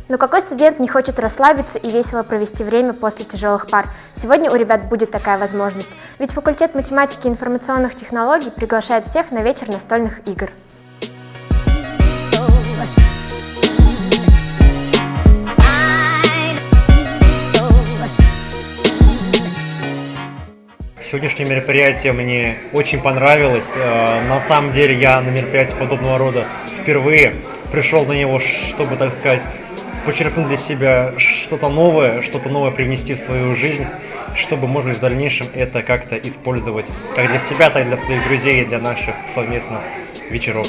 Но какой студент не хочет расслабиться и весело провести время после тяжелых пар? Сегодня у ребят будет такая возможность, ведь факультет математики и информационных технологий приглашает всех на вечер настольных игр. Сегодняшнее мероприятие мне очень понравилось. На самом деле я на мероприятие подобного рода впервые пришел на него, чтобы, так сказать, почерпнуть для себя что-то новое привнести в свою жизнь, чтобы, может быть, в дальнейшем это как-то использовать как для себя, так и для своих друзей и для наших совместных вечеров.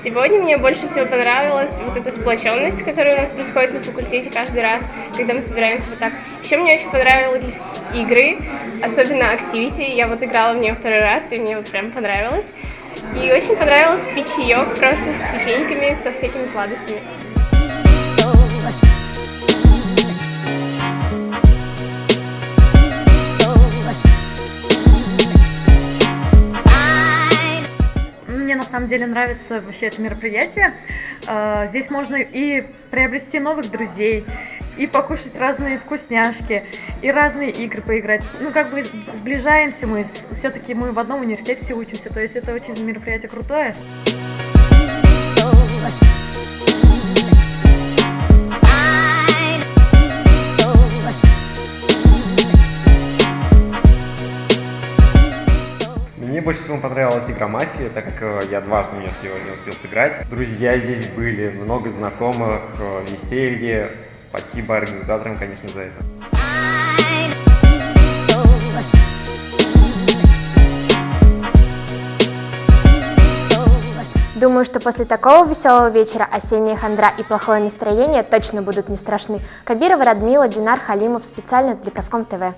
Сегодня мне больше всего понравилась вот эта сплоченность, которая у нас происходит на факультете каждый раз, когда мы собираемся вот так. Еще мне очень понравились игры, особенно Activity. Я вот играла в нее второй раз, и мне вот прям понравилось. И очень понравилось пить чаек просто с печеньками, со всякими сладостями. Мне на самом деле нравится вообще это мероприятие. Здесь можно и приобрести новых друзей, и покушать разные вкусняшки, и разные игры поиграть. Ну, как бы сближаемся мы, все-таки мы в одном университете все учимся, то есть это очень мероприятие крутое. Мне больше всего понравилась игра «Мафия», так как я дважды в нее сегодня успел сыграть. Друзья здесь были, много знакомых, веселье. Спасибо организаторам, конечно, за это. Думаю, что после такого веселого вечера осенняя хандра и плохое настроение точно будут не страшны. Кабирова, Радмила, Динар, Халимов специально для Правком ТВ.